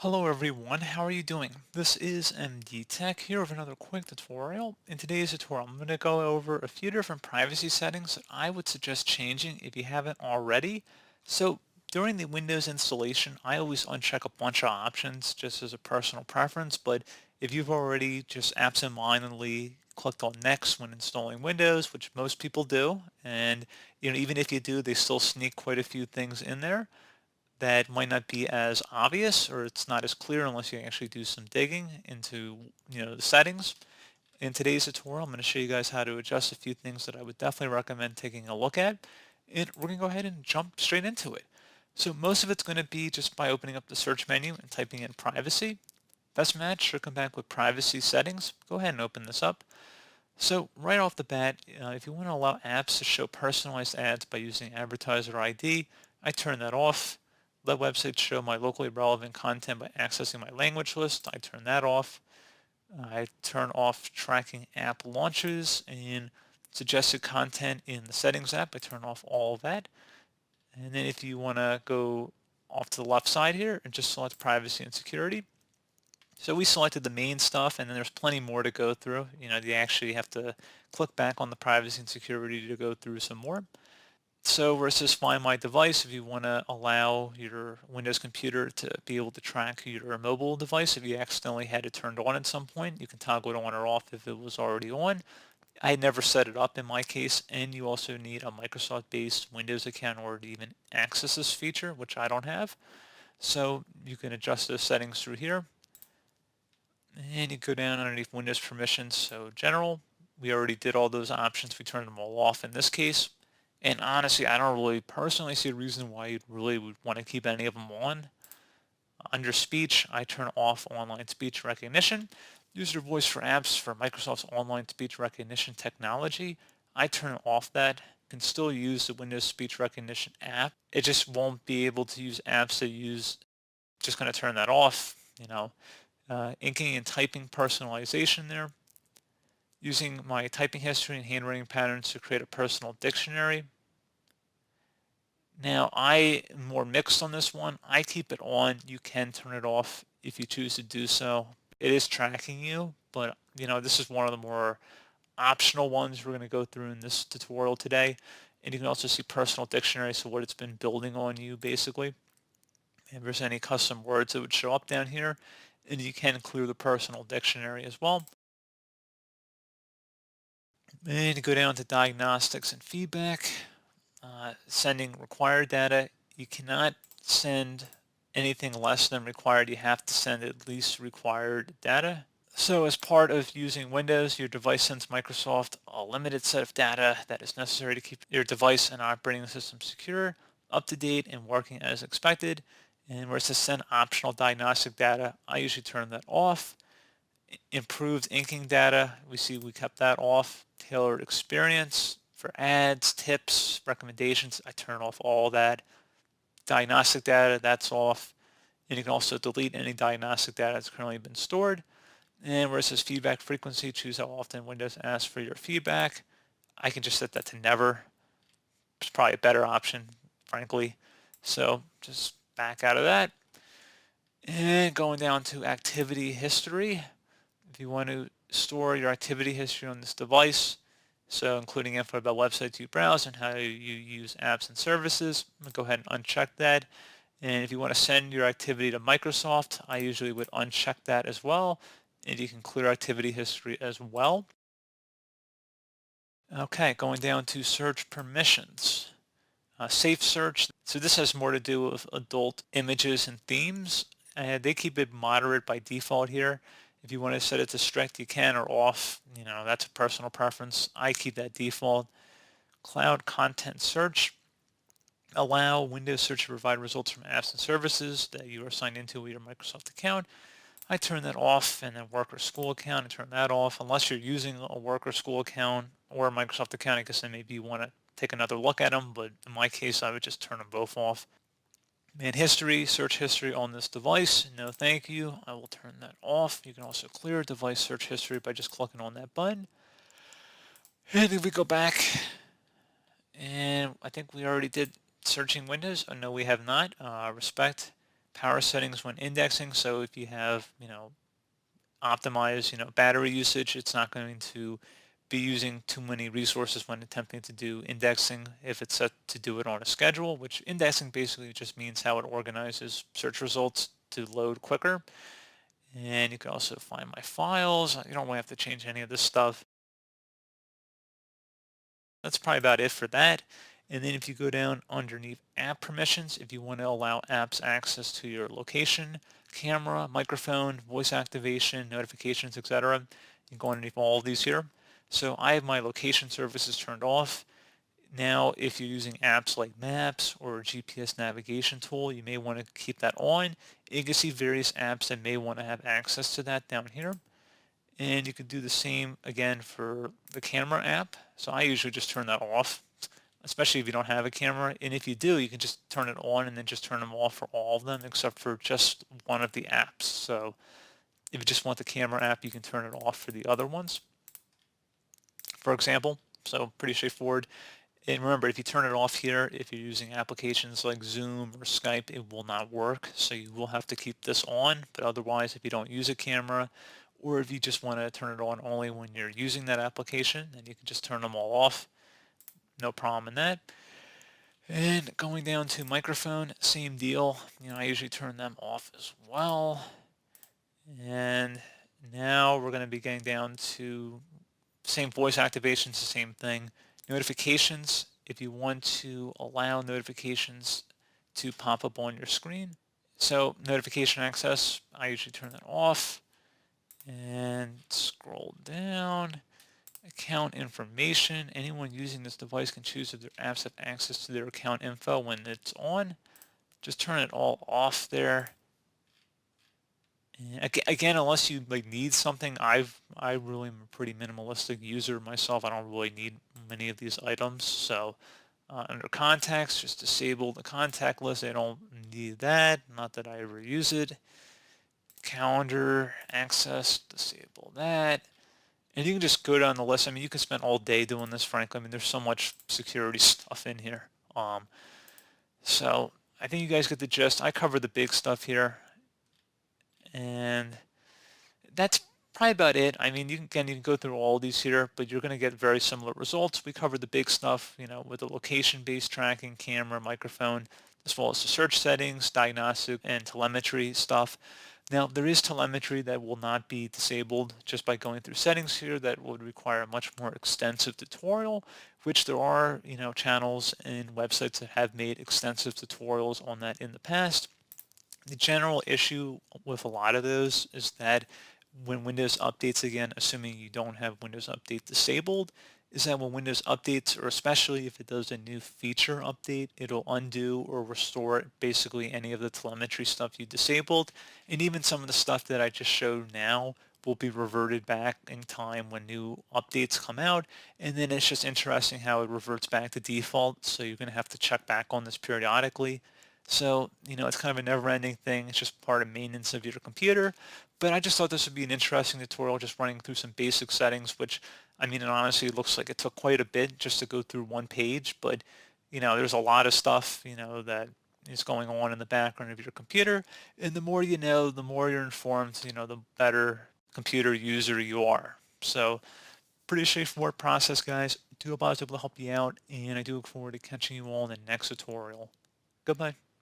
Hello everyone, how are you doing? This is MD Tech here with another quick tutorial. In today's tutorial, I'm going to go over a few different privacy settings that I would suggest changing if you haven't already. So during the Windows installation, I always uncheck a bunch of options just as a personal preference, but if you've already just absentmindedly clicked on next when installing Windows, which most people do, and even if you do, they still sneak quite a few things in there that might not be as obvious, or it's not as clear unless you actually do some digging into the settings. In today's tutorial, I'm going to show you guys how to adjust a few things that I would definitely recommend taking a look at, and we're going to go ahead and jump straight into it. So most of it's going to be just by opening up the search menu and typing in privacy. Best match should come back with privacy settings. Go ahead and open this up. So right off the bat, if you want to allow apps to show personalized ads by using advertiser ID, I turn that off. Let websites show my locally relevant content by accessing my language list. I turn that off. I turn off tracking app launches and suggested content in the settings app. I turn off all of that. And then if you want to go off to the left side here and just select privacy and security. So we selected the main stuff, and then there's plenty more to go through. You actually have to click back on the privacy and security to go through some more. So where it says find my device, if you want to allow your Windows computer to be able to track your mobile device, if you accidentally had it turned on at some point, you can toggle it on or off if it was already on. I had never set it up in my case, and you also need a Microsoft-based Windows account in order to even access this feature, which I don't have. So you can adjust those settings through here. And you go down underneath Windows permissions. So general, we already did all those options. We turned them all off in this case. And honestly, I don't really personally see a reason why you really would want to keep any of them on. Under speech, I turn off online speech recognition. Use your voice for apps for Microsoft's online speech recognition technology. I turn off that. You can still use the Windows speech recognition app. It just won't be able to use apps that use, just going to turn that off, inking and typing personalization there. Using my typing history and handwriting patterns to create a personal dictionary. Now I am more mixed on this one. I keep it on. You can turn it off if you choose to do so. It is tracking you, but this is one of the more optional ones we're going to go through in this tutorial today. And you can also see personal dictionary, so what it's been building on you basically. If there's any custom words that would show up down here, and you can clear the personal dictionary as well. And you go down to diagnostics and feedback. Sending required data. You cannot send anything less than required. You have to send at least required data. So as part of using Windows, your device sends Microsoft a limited set of data that is necessary to keep your device and operating system secure, up to date, and working as expected. And where it says send optional diagnostic data, I usually turn that off. Improved inking data, we kept that off. Tailored experience for ads, tips, recommendations, I turn off all that. Diagnostic data, that's off. And you can also delete any diagnostic data that's currently been stored. And where it says feedback frequency, choose how often Windows asks for your feedback. I can just set that to never. It's probably a better option, frankly. So just back out of that. And going down to activity history. If you want to store your activity history on this device, so including info about websites you browse and how you use apps and services, I'm going to go ahead and uncheck that. And if you want to send your activity to Microsoft, I usually would uncheck that as well. And you can clear activity history as well. Okay, going down to search permissions. Safe search. So this has more to do with adult images and themes. They keep it moderate by default here. If you want to set it to strict, you can, or off. That's a personal preference. I keep that default. Cloud content search. Allow Windows Search to provide results from apps and services that you are signed into with your Microsoft account. I turn that off, and then work or school account, and turn that off. Unless you're using a work or school account or a Microsoft account, I guess then maybe you want to take another look at them, but in my case, I would just turn them both off. And history, search history on this device, no thank you. I will turn that off. You can also clear device search history by just clicking on that button. And if we go back, and I think we already did searching Windows. Oh, no, we have not. Respect power settings when indexing. So if you have, optimize, battery usage, it's not going to be using too many resources when attempting to do indexing if it's set to do it on a schedule, which indexing basically just means how it organizes search results to load quicker. And you can also find my files. You don't really have to change any of this stuff. That's probably about it for that. And then if you go down underneath app permissions, if you want to allow apps access to your location, camera, microphone, voice activation, notifications, etc., you can go underneath all of these here. So I have my location services turned off. Now, if you're using apps like Maps or a GPS navigation tool, you may want to keep that on. You can see various apps that may want to have access to that down here. And you could do the same again for the camera app. So I usually just turn that off, especially if you don't have a camera. And if you do, you can just turn it on and then just turn them off for all of them except for just one of the apps. So if you just want the camera app, you can turn it off for the other ones, for example. So pretty straightforward. And remember, if you turn it off here, if you're using applications like Zoom or Skype, it will not work. So you will have to keep this on. But otherwise, if you don't use a camera, or if you just want to turn it on only when you're using that application, then you can just turn them all off. No problem in that. And going down to microphone, same deal. I usually turn them off as well. And now we're going to be getting down to same voice activations, the same thing. Notifications, if you want to allow notifications to pop up on your screen. So notification access, I usually turn that off. And scroll down. Account information. Anyone using this device can choose if their apps have access to their account info when it's on. Just turn it all off there. Again, unless you need something, I really am a pretty minimalistic user myself. I don't really need many of these items. So under contacts, just disable the contact list. I don't need that. Not that I ever use it. Calendar access, disable that. And you can just go down the list. I mean, you can spend all day doing this, frankly. I mean, there's so much security stuff in here. So I think you guys get the gist. I covered the big stuff here. And that's probably about it. I mean, you can go through all these here, but you're going to get very similar results. We covered the big stuff, with the location-based tracking, camera, microphone, as well as the search settings, diagnostic, and telemetry stuff. Now, there is telemetry that will not be disabled just by going through settings here. That would require a much more extensive tutorial, which there are, channels and websites that have made extensive tutorials on that in the past. The general issue with a lot of those is that when Windows updates again, assuming you don't have Windows Update disabled, is that when Windows updates, or especially if it does a new feature update, it'll undo or restore basically any of the telemetry stuff you disabled. And even some of the stuff that I just showed now will be reverted back in time when new updates come out. And then it's just interesting how it reverts back to default. So you're going to have to check back on this periodically. So, it's kind of a never-ending thing. It's just part of maintenance of your computer. But I just thought this would be an interesting tutorial, just running through some basic settings, which, I mean, it honestly looks like it took quite a bit just to go through one page. But, there's a lot of stuff, that is going on in the background of your computer. And the more you know, the more you're informed, the better computer user you are. So pretty straightforward process, guys. Do hope I was able to help you out, and I do look forward to catching you all in the next tutorial. Goodbye.